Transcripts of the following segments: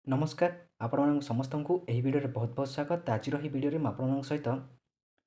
नमस्कार आपण समस्त को यही वीडियो बहुत बहुत स्वागत। आज वीडियो में आपण सहित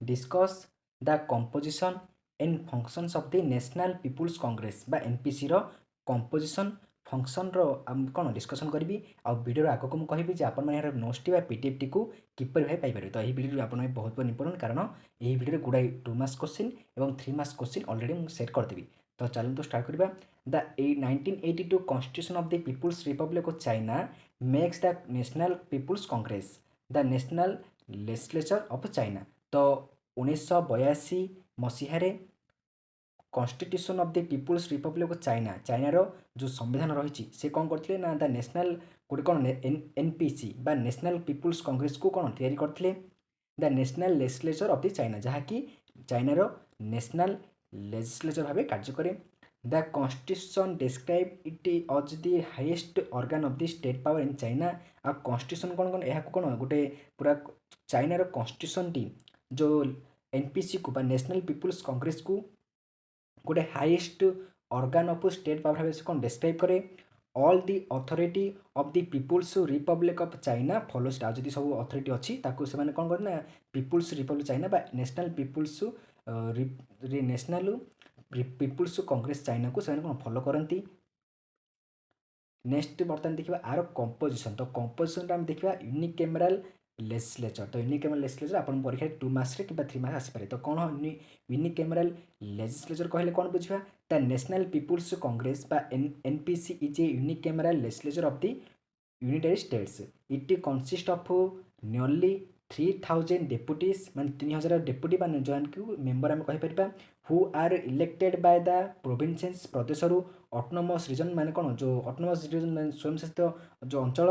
discuss the composition and functions of the National people's Congress बा एनपीसी रो कंपोजिशन फंक्शन रो कौन डिस्कसन करी आ वीडियो आगे को कहबी जे आपण यार नोट्स टी पीडीएफ टी को किपर भाई पाइपर। तो यही वीडियो आप बहुत बहुत इंपोर्टेंट कारण यही वीडियो गुड़ाई 2 मार्क्स क्वेश्चन और 3 मार्क्स क्वेश्चन ऑलरेडी मुझे सेट करदेवी। तो चलते स्टार्ट करवा। The 1982 constitution of the people's Republic of China makes the National People's Congress the national legislature of China। तो 1982 मसीहारे constitution of the people's Republic of China चाइनार जो संविधान रही से कौन करते ना द नेशनल गोटे कौन एनपीसी बा नेशनल पीपुल्स कांग्रेस को कौन तैयारी करते the national legislature of the China जहाँकि चाइनार नेशनल लेजिस्लेचर भाव कार्य करे। The constitution describe it as the highest organ of the state power in China. आ कॉन्स्टिट्यूशन कौन कौन यह कौन गोटे पूरा चाइनार कॉन्स्टिट्यूशन टी जो एनपीसी को नेशनल पीपुल्स कांग्रेस को गोटे highest organ of state power भाव से कौन डिस्क्राइब करे। All the authority of the people's Republic of China follows जदि सब अथॉरिटी अच्छी ताकू से कौन करना पीपुल्स रिपब्लिक चाइना बा National People's National people's Congress China को कौन फॉलो करती। नेक्स्ट बर्तमान देखा आर कंपोजिशन। तो कंपोजिशन आम देखा यूनिकेमराल लेजिस्लेचर। तो यूनिकेमराल लेजिस्लेचर आप परीक्षा 2 मार्क्स कि 3 मार्क्स आसपे। तो कौन यूनिकेमराल लेजिस्लेचर कहले कौन बुझा द नेशनल पीपुल्स कांग्रेस बा NPC is a unicameral legislature of the united states. It consist of nearly 3000 deputies मान 3000 डेपुटी जॉन को मेंबर आम कहीपर who are elected by the provinces प्रदेश ऑटोनोमस रीजन माने कौन जो ऑटोनोमस रीजन मान स्वयंशासित जो अंचल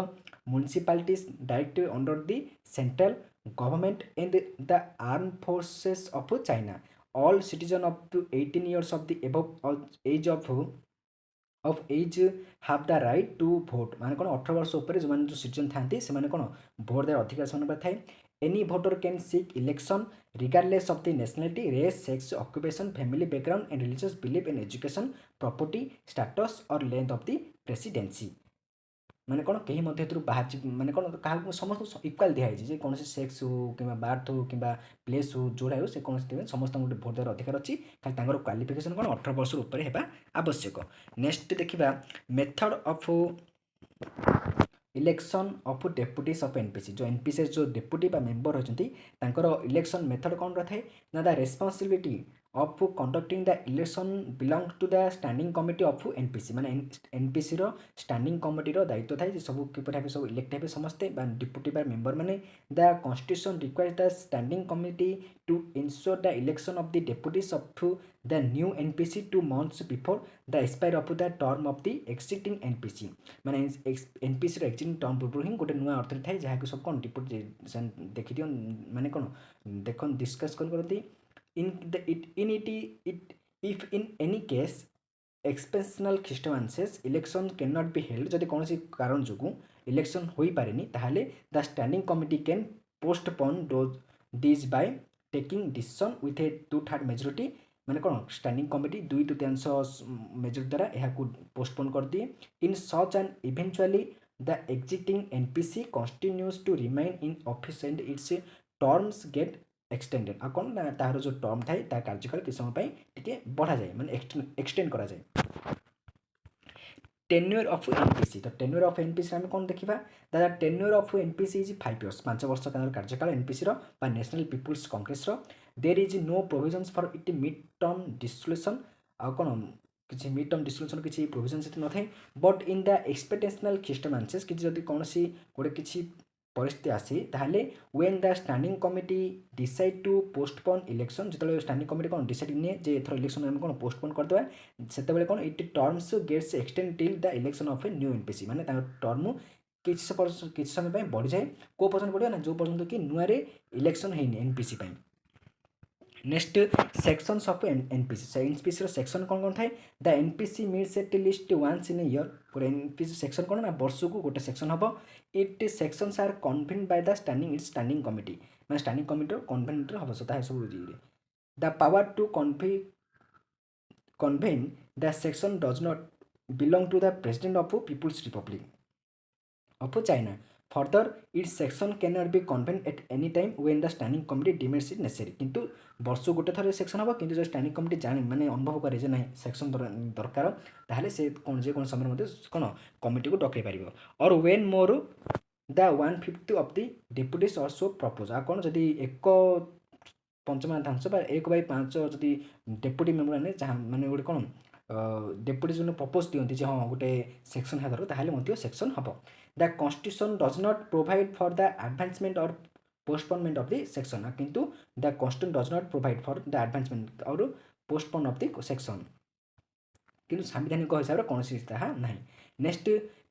municipalities direct under the central government and the arm forces of China. All citizen up to 18 years of the above age of age how the right to vote माने कौन 18 वर्ष उपर जो जो सिटीजन थांती से माने कौन भोट देर अधिकार से थाए। Any voter can seek election regardless of the nationality race sex occupation family background and religious belief in education property status और लेंथ ऑफ द प्रेसिडेंसी। माने कौन कहीं बाहर माने कौन क्या समस्त इक्वाल दिखाई कौन सेक्स हो कि बार्थ हो कि प्लेस हो जोड़ा हो से कौन समस्त गोटे भोट देवार अधिकार अच्छी खाली क्वालिफिकेशन कौन 18 वर्ष उपर होगा आवश्यक। नेक्स्ट देखा method of election of deputies of NPC. जो एनपीसी जो डेपुटी बा मेंबर होती इलेक्शन मेथड कौन रही ना the responsibility of conducting the election belong to the standing committee of NPC माने एनपीसी रो स्टैंडिंग कमिटी रो दायित्व थाए सब किपर सब इलेक्ट हे समस्ते डिप्यूटी बा मेंबर माने। The constitution requires the standing committee to ensure the election of the deputies of the new NPC 2 months before the expire of the term of the existing NPC माने NPC रो existing term पूर्व ही गोटे नुआ अर्थ थाए जहाँ सब कौन डिप्यूटी देखी दियो माने कौन देख डिस्कस करती in the it if in any case exceptional circumstances election cannot be held जदि कौन कारण जो इलेक्शन हो पारे ताहले the standing committee can postpone this by taking decision with A 2/3 majority माने कौन स्टैंडिंग कमिटी 2/3 मेजोरिटी द्वारा यह पोस्टपोन कर दिए। In such and eventually the existing NPC continues to remain in office and its terms get extended आ कौन ना तार जो टर्म थाए तार कार्यकाल किसी समय टे बढ़ा जाए माने एक्सटेंड करा जाए। Tenure of NPC. तो टेन्योर ऑफ एनपीसी आम कौन देखा the tenure of NPC is 5 years 5 वर्ष कार्यकाल एनपीसी रो नेशनल पीपुल्स कांग्रेस रो। There is no provisions for it mid term dissolution आ कौन किसी मिड टर्म डिसोल्यूशन किसी प्रोविजन से न थाए बट इन द एक्सपेक्टेशनल सिस्टमांसेस कि जब कौन गोटे किसी परिस्थिति आसी ताहले when the standing committee decide to postpone election जो स्टैंडिंग कमिटी कौन डिसाइड निए जे एथर इलेक्शन आम कौन पोस्टपोन करदे से कौन it terms gets extend till the election of a new NPC माने टर्म किसी समय बढ़ी जाए को पर्यटन बढ़िया ना जो पर्यटन कि नुआ इलेक्शन है NPC. Next sections of NPC NPC section कौन कौन थाए the NPC meets at least once in a year पूरा एनपीसी सेक्शन कौन ना वर्ष को गोटे सेक्शन हम it sections are convened by the standing committee मैं स्टैंडिंग कमिटी कन्वेन्ट हम सता सब the power to convene the section does not belong to the president of People's Republic of China. Further, its section cannot be convened at any time when the standing committee deems it necessary. କିନ୍ତୁ ବର୍ଷ ଗୋଟେ ଥର section ହେବ, କିନ୍ତୁ ଯଦି standing committee ଜାଣି ମାନେ ଅନୁଭବ କରେ ଯେ ନାହିଁ ସେକ୍ସନ୍ ଦରକାର, ତାହେଲେ ସେ ଯେକୌଣସି ସମୟରେ ମଧ୍ୟ କ'ଣ କମିଟିକୁ ଡକାଇ ପାରିବ। Or when more the 1/5 of the deputies also propose. ଆଉ କ'ଣ ଯଦି ଏକ ପଞ୍ଚମାଂଶ ବା 1/5 ଯଦି ଡେପୁଟି ମେମ୍ବର ମାନେ ଗୋଟେ କ'ଣ ଡେପୁଟି ଯେଉଁ ପ୍ରପୋଜ୍ ଦିଅନ୍ତି ଯେ ହଁ ଗୋଟେ ସେକ୍ସନ୍ ହେବା ଦରକାର, ତାହେଲେ ମଧ୍ୟ ସେକ୍ସନ୍ ହେବ। The constitution does not provide for the advancement or postponement of the section, किंतु the constitution does not provide for the advancement और postpone of the section, किंतु सांविधानिक हिसाब से कौन ताहा नहीं। Next,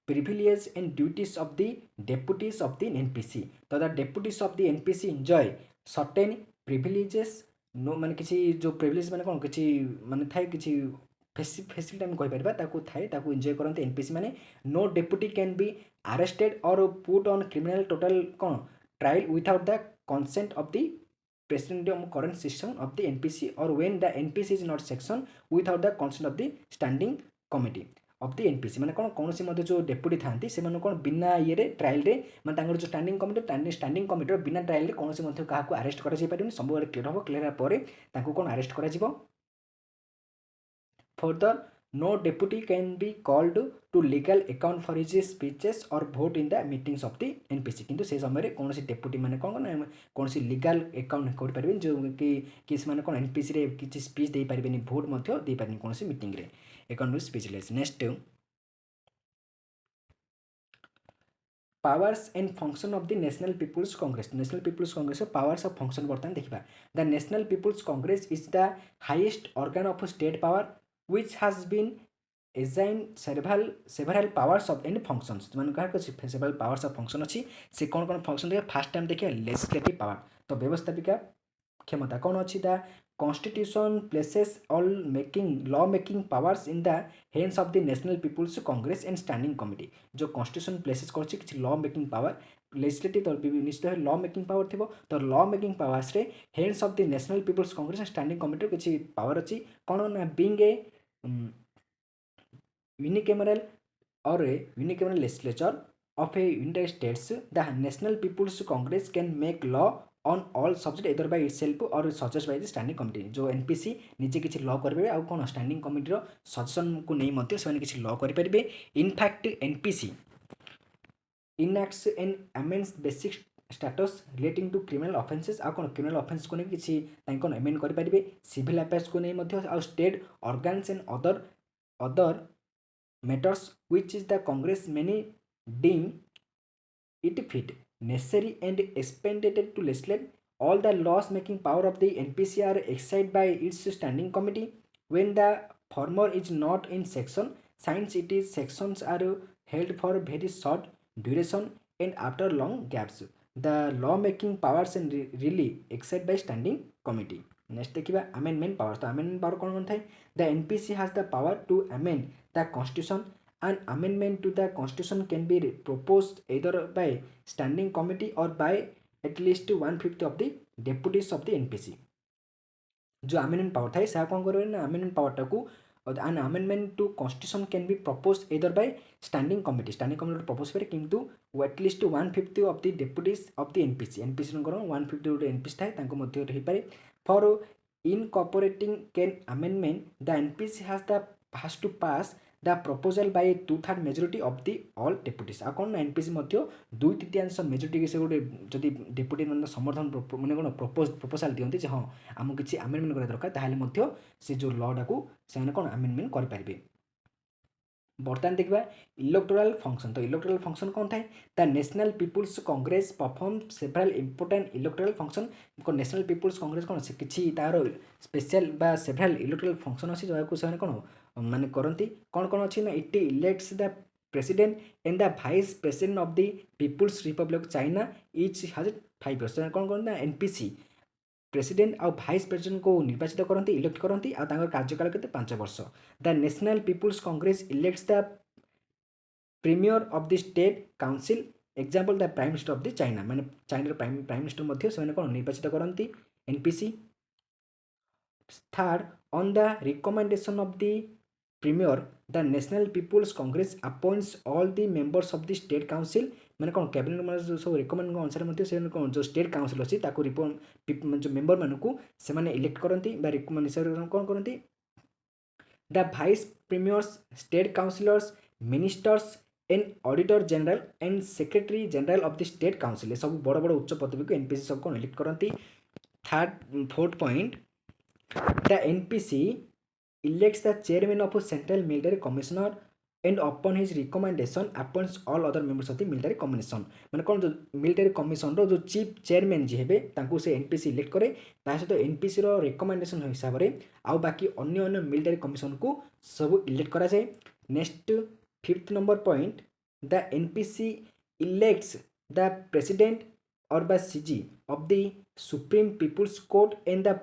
privilege and duties of the deputies of the NPC. तो the deputies of the NPC enjoy certain privileges, no माने किसी जो प्रिविलेज माने कौन किसी माने थाए किसी फैसिलिटी आम कहीपर ताकू थाए ताकू एंजॉय करते एनपीसी माने। No deputy can be arrested और पुट ऑन क्रिमिनल टोटल कौन trial without the consent of the president of current system of the NPC or when the NPC is not section without the consent of the standing committee of the NPC। ମାନେ କ'ଣ କୌଣସି ମଧ୍ୟ ଯେଉଁ deputy ଥାନ୍ତି ସେମାନେ କ'ଣ ବିନା ଇଏରେ ଟ୍ରାଏଲ୍ରେ ମାନେ ତାଙ୍କର ଯେଉଁ ଷ୍ଟାଣ୍ଡିଂ କମିଟିର ବିନା ଟ୍ରାଏଲ୍ରେ କୌଣସି ମଧ୍ୟ କାହାକୁ ଆରେଷ୍ଟ କରାଯାଇପାରିବନି। ସବୁବେଳେ କ୍ଲିୟର ହେବ, କ୍ଲିୟର ହେଲା ପରେ ତାଙ୍କୁ କ'ଣ ଆରେଷ୍ଟ କରାଯିବ। Further, no deputy can be called to legal account for his speeches or vote in the meetings of the NPC। କିନ୍ତୁ ସେ ସମୟରେ କୌଣସି ଡେପୁଟି ମାନେ କ'ଣ ନା କୌଣସି ଲିଗାଲ ଆକାଉଣ୍ଟ କରିପାରିବେନି, ଯେଉଁକି ସେମାନେ କ'ଣ ଏନପିସିରେ କିଛି ସ୍ପିଚ୍ ଦେଇପାରିବେନି, ଭୋଟ୍ ମଧ୍ୟ ଦେଇପାରିବେନି କୌଣସି ମିଟିଂରେ, account speechless. Next, powers and function of the National people's Congress. National people's Congress powers of function बर्तमान देखा। The National people's Congress is the highest organ of state power which has been assigned several powers of and functions। ମାନେ କାହାର several powers of function ଅଛି। ସେ କ'ଣ କ'ଣ function ଦେଖିବା, first time ଦେଖିବା legislative power, ତ ବ୍ୟବସ୍ଥାପିକା क्षमता कौन अच्छी। The constitution places all making law making powers in the hands of the National people's Congress and standing committee. जो कॉन्स्टिट्यूशन प्लेसेस करछि किछि लॉ मेकिंग पावर, लेजिस्लेटिव तो निश्चित भाव लॉ मेकिंग पावर थी, तो लॉ मेकिंग पावर्स रे hands of the National people's Congress and standing committee किछि पावर अच्छी। कौन ना being a unicameral or a unicameral legislature of a United States, the National People's Congress can make law on all subject either by itself or suggested by the standing committee। जो NPC निजे किसी law करेंगे आउ कौन standing कमिटीर suggestion को नहीं मध्य से किसी लॉ करेंगे। In fact NPC enacts and amends basic statutes relating to criminal offences. आ कौन क्रिमिनल ऑफेंस को नहीं किसी अमेंड करेंगे। सिविल अफेयर्स को नहीं आउ state organs and other matters which is the Congress many deem it fit, necessary and expedient to legislate। All the laws making power of the NPC are exercised by its standing committee when the former is not in section, since it is sections are held for very short duration and after long gaps। The law making powers and really exercised by standing committee। Next देखिए amendment power. तो amendment power कौन कौन थाए। The NPC has the power to amend the constitution. And amendment to the constitution can be proposed either by standing committee or by at least 1/5 of the deputies of the NPC। जो amendment power थाए से कौन करेंगे ना amendment power टाकू an amendment to constitution can be proposed either by standing committee propose करे, किंतु at least 1/5 of the deputies of the NPC 1/5 गोटे NPC थाए तांको मध्य रही पारे। For incorporating can amendment, the NPC has to pass the proposal by a 2/3 majority of the all deputies। आ कौन ना NPC मध्य 2/3 majority से गोटे जदि डेपुटी मान समर्थन मैंने कौन प्रपोजाल दिखती जे हाँ आमको किसी आमेंडमेंट करा दरकार, ताहले मध्य से जो लॉ टाकू से कौन आमेंडमेंट करेंगे। बर्तमान देखा इलेक्टोरल फंक्शन। तो इलेक्टोरल फंक्शन कौन थाए। The National people's Congress perform several important electoral function. National people's Congress कौन से किसी तार स्पेशल बा सेवराल इलेक्टोरल फंक्शन अच्छी जो कौन माने करती। कौन कौन अच्छी ना it elects the president and the vice president of the people's Republic of China each has 5 years। कौन कौन ना एनपीसी प्रेसिडेंट और वाइस प्रेसिडेंट को निर्वाचित करती इलेक्ट करती कार्यकाल के 5 वर्ष। The National people's Congress elects the premier of the state council example the prime minister of the China. माने चाइना प्राइम मिनिस्टर मध्य से कौन निर्वाचित करती NPC. Third, on the recommendation of the Premier, the National People's Congress appoints all the members of the state council ମାନେ କ'ଣ cabinet ମାନେ ଯେଉଁ ସବୁ ରେକମେଣ୍ଡ ଅନୁସାରେ ମଧ୍ୟ ସେ କ'ଣ ଯେଉଁ ଷ୍ଟେଟ୍ କାଉନସିଲ୍ ଅଛି ତାକୁ ଯେଉଁ ମେମ୍ବରମାନଙ୍କୁ ସେମାନେ ଇଲେକ୍ଟ କରନ୍ତି ବା ମାନେ ସେ କ'ଣ କରନ୍ତି the vice premiers state councillors ministers and auditor general and secretary general of the state Council ये सब बड़ बड़ उच्च पदवी को एनपीसी सब कौन इलेक्ट करती third fourth point the NPC elects the chairman of central military commissioner and upon his recommendation appoints all other members of the military commission माने कौन जो मिलिटरी कमिशन रो जो चीफ चेयरमैन जी हेबे तांको से एनपीसी इलेक्ट करे ता सहित एनपीसी रो रिकमेंडेशन हिसाब रे आउ बाकी अन्य अन्य मिलिटरी कमिशन को सब इलेक्ट करा जाए next fifth number point the NPC elects the president और बा सीजी of the Supreme People's Court and the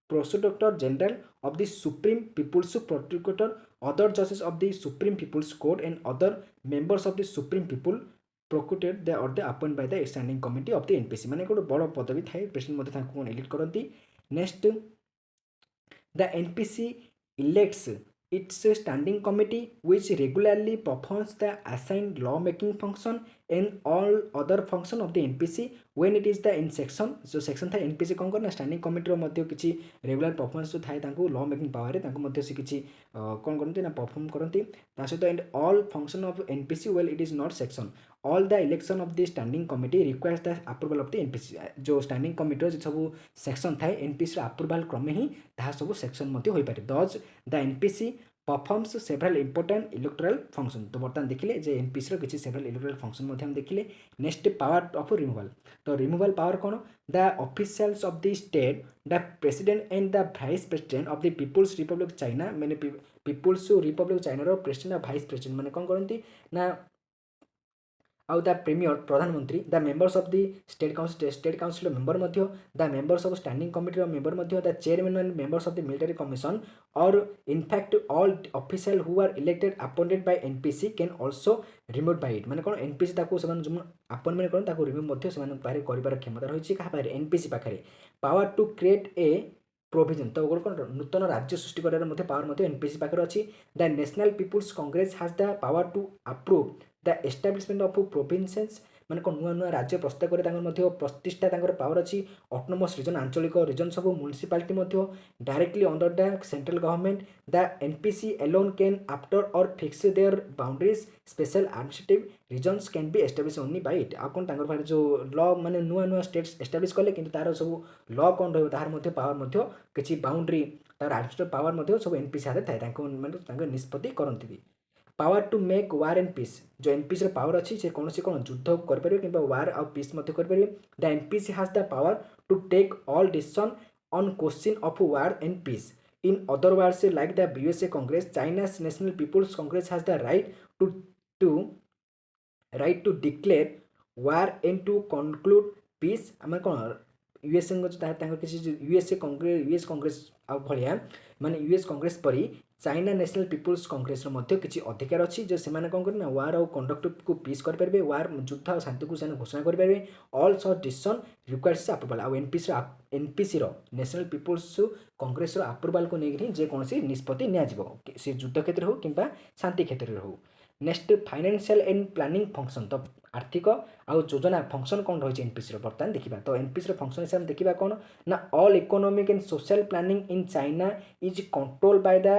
prosecutor general of the supreme people's prosecutor other judges of the supreme people's court and other members of the supreme people prosecutor they are the appointed by the standing committee of the npc माने गोटे बड़ पदवी थाए president मध्ये तांको elect करती next the NPC elects its standing committee which regularly performs the assigned law making function and all other function of the npc when it is the in section जो section था npc कौन करना standing committee रो मध्य किछि regular performance जो थाए तांको law making power रे तांको मध्य से किछि कौन करते ना perform करती ता सहित and all function of npc well it is not section all the election of the standing committee requires the approval of the npc जो standing committee जो सब section थाए npc रो approval क्रमे ही ताहा सब section मध्य होई पारे thus the npc performs सेवराल important electoral function तो बर्तमान देखिले जे एनपीसी रो किछि सेवराल इलेक्टोरल फंक्शन मध्ये हम देखिले नेक्स्ट पावर ऑफ रिमूवल तो रिमूवल पावर कोन the officials of the state the president and the vice president of the people's Republic China माने पीपुल्स रिपब्लिक चाइना रो प्रेसिडेंट और वाइस प्रेसिडेंट माने कोन करंती ना आउ द प्रीमियर प्रधानमंत्री the members of the state council member मध्य the members of standing committee member मध्य the chairman and members of the military commission और in fact all official who are elected appointed by NPC can also remove by it माने कोन NPC ताको समान जो appointment करन ताको remove मध्य समान पारे करिबार क्षमता रहिछि कहा पारे एनपीसी पाखरे power to create a provision तो गोटे कौन नूतन राज्य सृष्टि कर पावर मध्य एनपीसी पाखे अच्छी the National people's Congress has the power to approve the establishment of provinces माने कौन नुआ नुआ राज्य प्रस्ताव करे प्रतिष्ठा पावर अच्छी ऑटोनोमस रीजन आंचलिक रीजन सब municipality directly under the central government the NPC alone can alter or fix their boundaries special administrative regions can be establish only by it आ कौन तांकर जो लॉ माने नुआ नुआ स्टेट्स एस्टाब्लिश कले किंतु तार सब लॉ कौन रहिबो तार मध्य पावर किछि बाउंड्री तार एडमिनिस्ट्रेटिव पावर मध्य सब एनपीसी हाथ थाए तांको माने तांको निष्पत्ति करंती power to make war and peace जो एनपीसी पावर अच्छी से कौन से कौन युद्ध करें कि वार आउ पीस करें the NPC has the power to take all decision on question of war and peace in other words like the USA Congress China's National people's Congress has the right to declare war and to conclude peace आम कौन USA किसी US Congress आ भाया माने US Congress परी China national people's Congress किसी अधिकार अच्छी जो से कौन करें वार आउ कंडक्ट को पीस करेंगे वार युद्ध और शांति को घोषणा करेंगे all such decision requires approval आउ NPC National people's Congress approval को लेकिन जेकोसी निष्पत्ति नि युद्ध क्षेत्र हो कि शांति क्षेत्र हो next financial and planning function तो आर्थिक आउ योजना फंक्शन कौन रही एनपीसी बर्तमान देखा तो एनपीसी फंक्शन हिसाब से देखा कौन ना all economic and social planning in China is control by the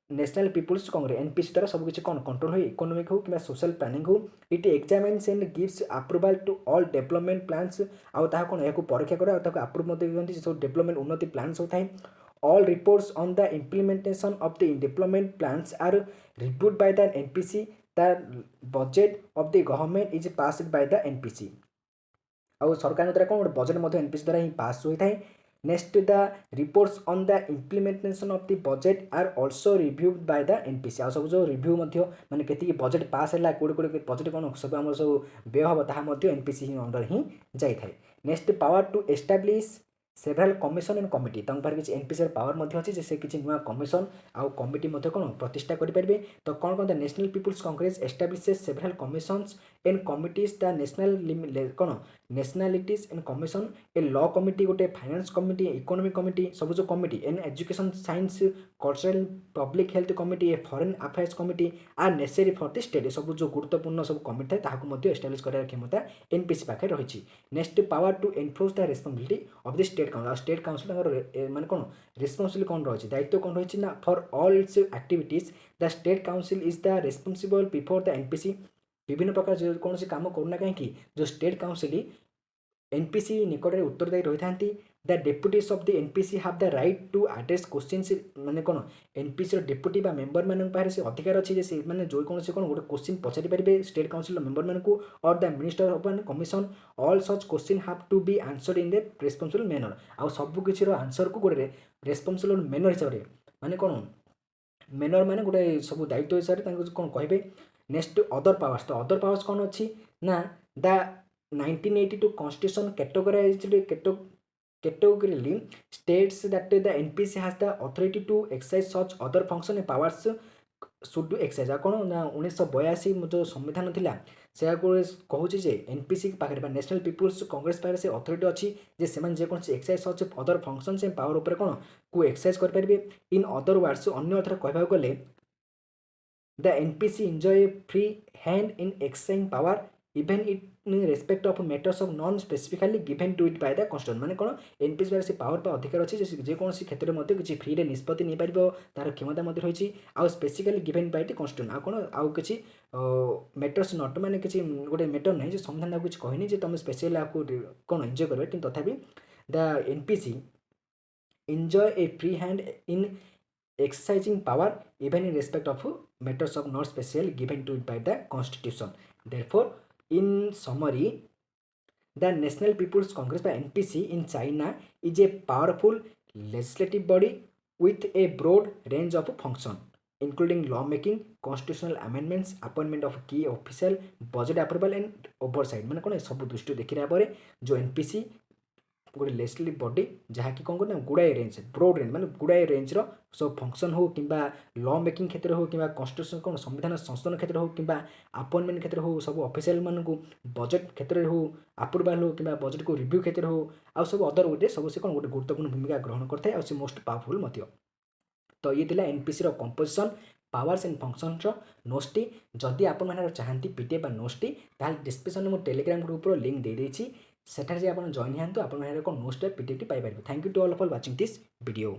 National people's Congress NPC द्वारा सब किसी कौन कंट्रोल हो इकोनॉमिक हो कि सोशल प्लानिंग हो it examines and gives approval to all development plans आउ ताहा कौन या परीक्षा करे आउ अप्रूव दिखती सब डेवलपमेंट उन्नति प्लान सब थाए all reports on the implementation of the development plans are reviewed by the NPC. The budget of the government is passed by the NPC. आउ सरकार द्वारा कौन गोटे बजेट मध्य एनपीसी द्वारा ही पास होई थाए next the reports on the implementation of the budget are also reviewed by the NPC आ सब जो रिव्यू मध्य माने केति बजेट पास हैला कोड कोड बजेट कोन सब हमर सब व्यय हबो ताहा मध्य एनपीसी अंडर ही जाई थाए next power to establish several commission and committee पाखे किसी एनपीसी पावर अच्छे से किसी नुआ कमिशन आउ कमिटी कौन प्रतिष्ठा करेंगे। तो कौन कहते National people's Congress establishes several commissions and committees the national कौन nationalities and commission a law committee गोटे फाइनेंस कमिटी इकोनॉमिक कमिटी सब जो committee and education science cultural public health committee a foreign affairs committee are necessary for the state सब जो गुरुत्वपूर्ण सब committee था establish करार क्षमता एनपीसी पाखे रही। Next power to enforce the responsibility of the state council माने कौन रेस्पॉन्सिबिलिटी कौन रही दायित्व कौन रही ना for all its activities the state council is the responsible before the NPC. विभिन्न प्रकार जो कौन कम करूना कहीं जो स्टेट काउंसिल एनपीसी निकट में उत्तरदायी रही था। The deputies of the NPC have the right to address question माने कौन एनपीसी डेपुटी बा मेंबर मान से अधिकार अच्छी से मैंने जो कौन से कौन गोटे क्वेश्चन पचारि पारे स्टेट काउंसिल मेंबर मान को और the minister of commission all such question have to be answered in the responsible manner आउ सब किसी आंसर को गोटे रेस्पॉन्सिबल मैनर हिसाब से माने कौन मैनर माने गोटे सब दायित्व हिसाब से कौन कहे। नेक्स्ट अदर पावर्स तो अदर पावर्स कौन अच्छी ना the 1982 constitution categorically states that the NPC has the authority to exercise such other function and powers should do exercise कौन ना 1982 जो संविधान थिला से कहूँ जे एनपीसी पाखे नेशनल पीपुल्स कांग्रेस पाखे से अथॉरिटी अच्छी जे से जेकोसी exercise such other functions and power उपर कौन को एक्सरसाइज करेंगे। इन अदर वर्ड्स अन्य अर्थर कहवाक गले the NPC enjoy free hand in exercising power even in respect of matters of non specifically given to it by the constitution माने कौन एनपीसी से पावर पर अधिकार अच्छी जेकोसी क्षेत्र में किसी फ्री रे निष्पत्ति नहीं पार तार क्षमता रही आउ specifically given by the constitution आ कौन आउ किसी मैटर्स नट माने किसी गोटे मैटर नहीं संविधान कुछ कहनी तुम स्पेशल आपको कौन एंजॉय करेंगे कि तथापि the NPC enjoy a free hand in exercising power even in respect of matters of not special given to it by the constitution. Therefore, in summary, the National People's Congress by NPC in China is a powerful legislative body with a broad range of function including lawmaking, constitutional amendments, appointment of key official, budget approval and oversight माने कौन सब दृष्टि देखा जो NPC गोटे legislative body जहाँकि कौन करना गुड़ाए रेंज ब्रोड रेंज माने गुड़ाए रेंज सब फंक्शन हो कि लॉ मेकिंग क्षेत्र हो कि कन्स्टिट्यूशन कौन संविधान संशोधन क्षेत्र हो कि अपॉइंटमेंट क्षेत्र हो सब ऑफिशियल मान को बजेट क्षेत्र हो अप्रूवाल हो कि बजेट को रिव्यू क्षेत्र हो आ सब अदर वे सब से कौन गोटे गुरुत्वपूर्ण भूमिका ग्रहण करते हैं और मोस्ट पावरफुल मध्य। तो ये थिला NPC composition powers and functions नोट्सटी जदि आप चाहती पीडीएफ नोट्सटी ताल डिस्क्रिप्शन में टेलीग्राम ग्रुपर लिंक दे देछि सेठार जे आप जॉइन हूँ आप notes PDF paper. Thank you to all for watching this video.